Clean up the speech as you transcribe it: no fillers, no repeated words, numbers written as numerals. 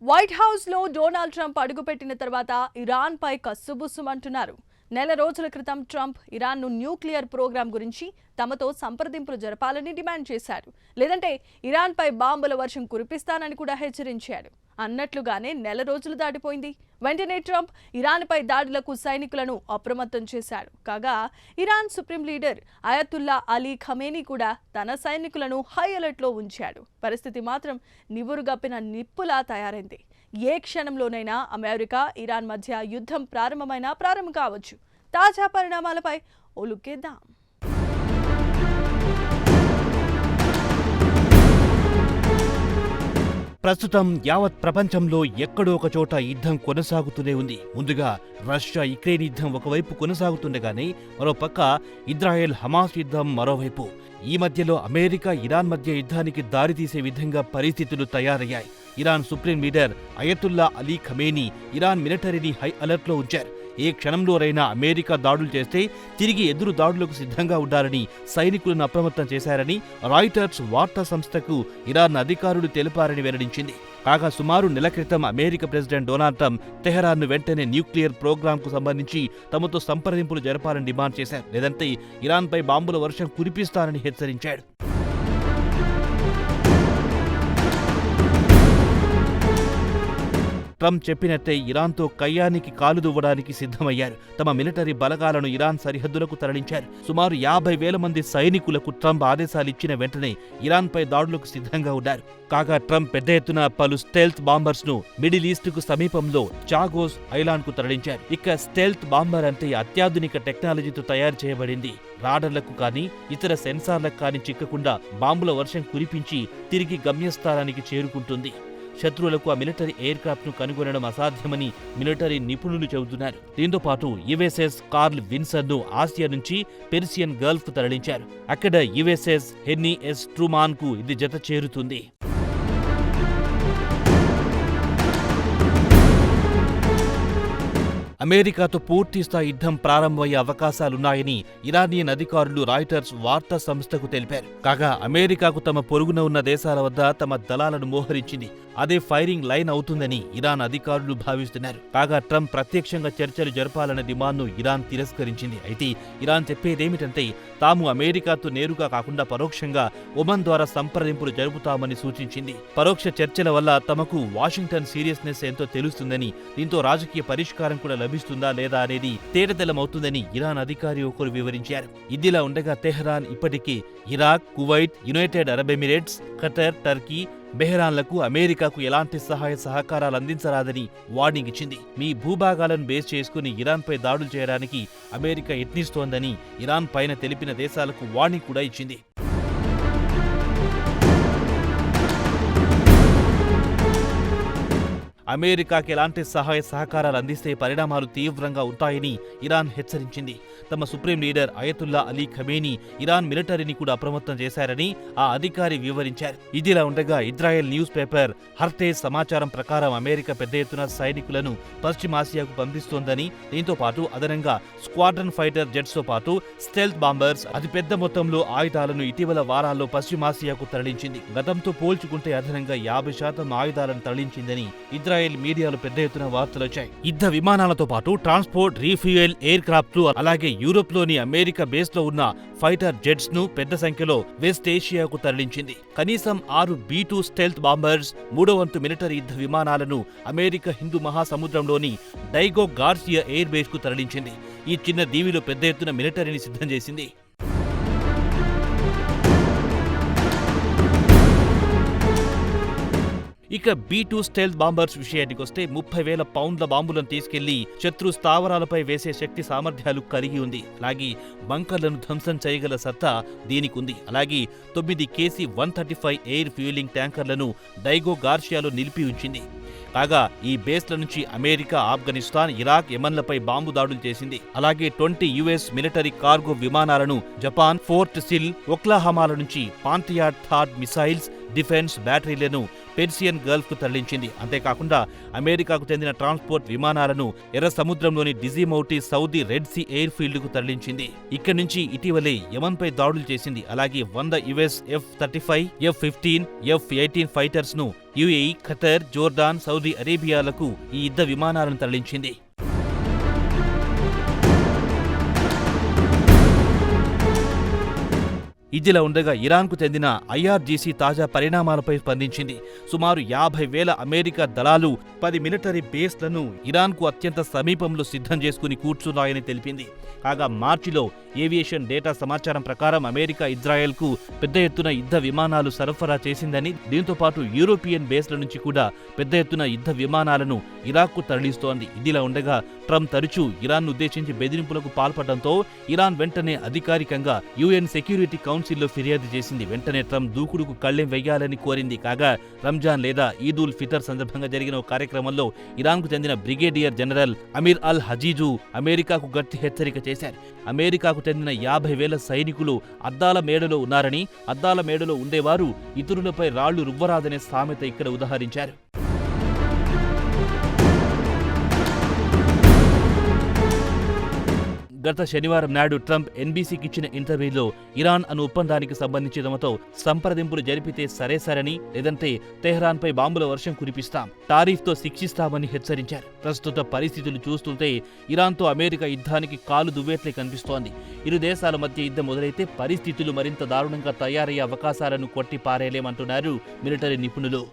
White హౌస్లో Donald Trump అడుగుపెట్టిన తర్వాత ఇరాన్పై కస్సుబుస్సుమంటున్నారు. నెల రోజుల క్రితం ట్రంప్ ఇరాన్ను న్యూక్లియర్ ప్రోగ్రాం గురించి తమతో సంప్రదింపులు జరపాలని డిమాండ్ చేశారు. లేదంటే ఇరాన్పై బాంబుల వర్షం కురిపిస్తానని కూడా హెచ్చరించాడు. అన్నట్లుగానే నెల రోజులు దాటిపోయింది. వెంటనే ట్రంప్ ఇరాన్పై దాడులకు సైనికులను అప్రమత్తం చేశాడు. కాగా Iran supreme leader Ayatollah Ali Khamenei కూడా తన సైనికులను హై అలర్ట్లో ఉంచాడు. పరిస్థితి మాత్రం నివురుగప్పిన నిప్పులా తయారైంది. ఏ క్షణంలోనైనా అమెరికా ఇరాన్ మధ్య యుద్ధం ప్రారంభం కావచ్చు. తాజా పరిణామాలపై ఓ లుక్కేద్దాం. ప్రస్తుతం యావత్ ప్రపంచంలో ఎక్కడో ఒక చోట యుద్ధం కొనసాగుతూనే ఉంది. ముందుగా రష్యా యుక్రెయిన్ యుద్ధం ఒకవైపు కొనసాగుతుండగానే మరోపక్క ఇజ్రాయెల్ హమాస్ యుద్ధం మరోవైపు. ఈ మధ్యలో అమెరికా ఇరాన్ మధ్య యుద్ధానికి దారితీసే విధంగా పరిస్థితులు తయారయ్యాయి. Iran supreme leader Ayatollah Ali Khamenei Iran మిలిటరీని హై అలర్ట్లో ఉంచారు. ఏ క్షణంలోనైనా అమెరికా దాడులు చేస్తే తిరిగి ఎదురు దాడులకు సిద్ధంగా ఉండాలని సైనికులను అప్రమత్తం చేశారని రాయిటర్స్ వార్తా సంస్థకు ఇరాన్ అధికారులు తెలిపారని వెల్లడించింది. కాగా సుమారు నెల క్రితం అమెరికా ప్రెసిడెంట్ డొనాల్డ్ ట్రంప్ తెహరాన్ను వెంటనే న్యూక్లియర్ ప్రోగ్రాంకు సంబంధించి తమతో సంప్రదింపులు జరపాలని డిమాండ్ చేశారు. లేదంటే ఇరాన్పై బాంబుల వర్షం కురిపిస్తారని హెచ్చరించాడు. ట్రంప్ చెప్పినట్టే ఇరాన్తో కయ్యానికి కాలు దువ్వడానికి సిద్ధమయ్యారు. తమ మిలిటరీ బలగాలను ఇరాన్ సరిహద్దులకు తరలించారు. సుమారు 50,000 మంది సైనికులకు ట్రంప్ ఆదేశాలిచ్చిన వెంటనే ఇరాన్పై దాడులకు సిద్ధంగా ఉన్నారు. కాగా ట్రంప్ పెద్ద ఎత్తున పలు స్టెల్త్ బాంబర్స్ ను మిడిల్ ఈస్ట్ కు సమీపంలో చాగోస్ ఐలాండ్ కు తరలించారు. ఇక స్టెల్త్ బాంబర్ అంటే అత్యాధునిక టెక్నాలజీతో తయారు చేయబడింది. రాడర్లకు కానీ ఇతర సెన్సార్లకు కానీ చిక్కకుండా బాంబుల వర్షం కురిపించి తిరిగి గమ్యస్థానానికి చేరుకుంటుంది. శత్రువులకు ఆ మిలిటరీ ఎయిర్ క్రాఫ్ట్ ను కనుగొనడం అసాధ్యమని మిలిటరీ నిపుణులు చెబుతున్నారు. దీంతో పాటు యుఎస్ఎస్ కార్ల్ విన్సన్ ను ఆసియా నుంచి పెర్సియన్ గల్ఫ్ కు తరలించారు. అక్కడ యుఎస్ఎస్ హెన్నీ ఎస్ ట్రూమాన్ కు ఇది జత చేరుతుంది. అమెరికాతో పూర్తిస్థాయి యుద్ధం ప్రారంభమయ్యే అవకాశాలున్నాయని ఇరానియన్ అధికారులు రాయిటర్స్ వార్తా సంస్థకు తెలిపారు. కాగా అమెరికాకు తమ పొరుగున ఉన్న దేశాల వద్ద తమ దళాలను మోహరించింది. అదే ఫైరింగ్ లైన్ అవుతుందని ఇరాన్ అధికారులు భావిస్తున్నారు. కాగా ట్రంప్ ప్రత్యక్షంగా చర్చలు జరపాలన్న డిమాండ్ను ఇరాన్ తిరస్కరించింది. అయితే ఇరాన్ చెప్పేదేమిటంటే తాము అమెరికాతో నేరుగా కాకుండా పరోక్షంగా ఒమన్ ద్వారా సంప్రదింపులు జరుపుతామని సూచించింది. పరోక్ష చర్చల వల్ల తమకు వాషింగ్టన్ సీరియస్నెస్ ఎంతో తెలుస్తుందని, దీంతో రాజకీయ పరిష్కారం కూడా లభిస్తుందా లేదా అనేది తేటతెల్లమవుతుందని ఇరాన్ అధికారి ఒకరు వివరించారు. ఇదిలా ఉండగా తెహ్రాన్ ఇప్పటికే Iraq, Kuwait, United Arab Emirates, Qatar, Turkey, బెహ్రాన్లకు అమెరికాకు ఎలాంటి సహాయ సహకారాలు అందించరాదని వార్నింగ్ ఇచ్చింది. మీ భూభాగాలను బేస్ చేసుకుని ఇరాన్పై దాడులు చేయడానికి అమెరికా యత్నిస్తోందని ఇరాన్ పైన తెలిపిన దేశాలకు వార్నింగ్ కూడా ఇచ్చింది. అమెరికాకి ఎలాంటి సహాయ సహకారాలు అందిస్తే పరిణామాలు తీవ్రంగా ఉంటాయని ఇరాన్ హెచ్చరించింది. తమ supreme leader Ayatollah Ali Khamenei Iran మిలిటరీని కూడా అప్రమత్తం చేశారని ఆ అధికారి వివరించారు. ఇదిలా ఉండగా ఇజ్రాయెల్ న్యూస్ పేపర్ హర్టేజ్ సమాచారం ప్రకారం అమెరికా పెద్ద ఎత్తున సైనికులను పశ్చిమాసియాకు పంపిస్తోందని, దీంతో పాటు అదనంగా స్క్వాడ్రన్ ఫైటర్ జెట్స్ తో పాటు స్టెల్త్ బాంబర్స్, అతిపెద్ద మొత్తంలో ఆయుధాలను ఇటీవల వారాల్లో పశ్చిమాసియాకు తరలించింది. గతంతో పోల్చుకుంటే అదనంగా 50% ఆయుధాలను తరలించిందని ఇజ్రాయెల్ మీడియాలో పెద్ద ఎత్తున వార్తలొచ్చాయి. యుద్ధ విమానాలతో పాటు ట్రాన్స్పోర్ట్, రీఫ్యూయల్ ఎయిర్ క్రాఫ్ట్లు, అలాగే యూరోప్ లోని అమెరికా బేస్ లో ఉన్న ఫైటర్ జెట్స్ ను పెద్ద సంఖ్యలో వెస్ట్ ఏషియాకు తరలించింది. కనీసం 6 B-2 స్టెల్త్ బాంబర్స్, 3వ వంతు మిలిటరీ యుద్ధ విమానాలను అమెరికా హిందూ మహాసముద్రంలోని డైగో గార్సియా ఎయిర్ బేస్ కు తరలించింది. ఈ చిన్న దీవిలో పెద్ద ఎత్తున మిలిటరీని సిద్ధం చేసింది. ఇక B-2 స్టెల్త్ బాంబర్స్ విషయానికొస్తే 30,000 పౌండ్ల బాంబులను తీసుకెళ్లి శత్రు స్థావరాలపై వేసే శక్తి సామర్థ్యాలు కలిగి ఉంది. అలాగే బంకర్లను ధ్వంసం చేయగల సత్తా దీనికి ఉంది. అలాగే 9 KC-135 ఎయిర్ ఫ్యూయలింగ్ ట్యాంకర్లను డైగో గార్షియాలో నిలిపి ఉంచింది. కాగా ఈ బేస్ల నుంచి అమెరికా, ఆఫ్ఘనిస్తాన్, ఇరాక్, యెమెన్లపై బాంబు దాడులు చేసింది. అలాగే 20 US మిలిటరీ కార్గో విమానాలను జపాన్, ఫోర్ట్ సిల్, ఒక్లాహమాల నుంచి పాంటియాడ్ థాడ్ మిసైల్స్, డిఫెన్స్ బ్యాటరీలను పెర్సియన్ గల్ఫ్ కు తరలించింది. అంతేకాకుండా అమెరికాకు చెందిన ట్రాన్స్పోర్ట్ విమానాలను ఎర్ర సముద్రంలోని డిజిమౌటి Saudi red sea airfield కు తరలించింది. ఇక్కడి నుంచి ఇటీవలే యమన్ పై దాడులు చేసింది. అలాగే 100 US F-35, F-15, F-18 fighters ను యుఏఈ, ఖతర్, జోర్డాన్, సౌదీ అరేబియాలకు ఈ యుద్ధ విమానాలను తరలించింది. ఇదిలా ఉండగా ఇరాన్కు చెందిన ఐఆర్జీసీ తాజా పరిణామాలపై స్పందించింది. సుమారు 50,000 అమెరికా దళాలు 10 మిలిటరీ బేస్లను ఇరాన్కు అత్యంత సమీపంలో సిద్ధం చేసుకుని కూర్చున్నాయని తెలిపింది. కాగా మార్చిలో ఏవియేషన్ డేటా సమాచారం ప్రకారం అమెరికా ఇజ్రాయెల్కు పెద్ద ఎత్తున యుద్ధ విమానాలు సరఫరా చేసిందని, దీంతో పాటు యూరోపియన్ బేస్ల నుంచి కూడా పెద్ద ఎత్తున యుద్ధ విమానాలను ఇరాక్కు తరలిస్తోంది. ఇదిలా ఉండగా ట్రంప్ తరచూ ఇరాన్ను ఉద్దేశించి బెదిరింపులకు పాల్పడడంతో ఇరాన్ వెంటనే అధికారికంగా యుఎన్ సెక్యూరిటీ కౌన్సిల్లో ఫిర్యాదు చేసింది. వెంటనే ట్రంప్ దూకుడుకు కళ్ళెం వెయ్యాలని కోరింది. కాగా రంజాన్ లేదా ఈద్ ఉల్ ఫితర్ సందర్భంగా జరిగిన ఓ కార్యక్రమంలో ఇరాన్కు చెందిన బ్రిగేడియర్ జనరల్ అమీర్ అల్ హజీజు అమెరికాకు గట్టి హెచ్చరిక చేశారు. అమెరికాకు చెందిన 50,000 సైనికులు అద్దాల మేడలో ఉన్నారని, అద్దాల మేడలో ఉండేవారు ఇతరులపై రాళ్లు రువ్వరాదనే సామెత ఇక్కడ ఉదహరించారు. గత శనివారం నాడు ట్రంప్ ఎన్బీసీకి ఇచ్చిన ఇంటర్వ్యూలో ఇరాన్ అను ఒప్పందానికి సంబంధించి తమతో సంప్రదింపులు జరిపితే సరేసరని, లేదంటే తెహ్రాన్పై బాంబుల వర్షం కురిపిస్తాం, టారిఫ్తో శిక్షిస్తామని హెచ్చరించారు. ప్రస్తుత పరిస్థితులు చూస్తుంటే ఇరాన్తో అమెరికా యుద్ధానికి కాలు దువ్వేట్లే కనిపిస్తోంది. ఇరు దేశాల మధ్య యుద్ధం మొదలైతే పరిస్థితులు మరింత దారుణంగా తయారయ్యే అవకాశాలను కొట్టి పారేయలేమంటున్నారు మిలిటరీ నిపుణులు.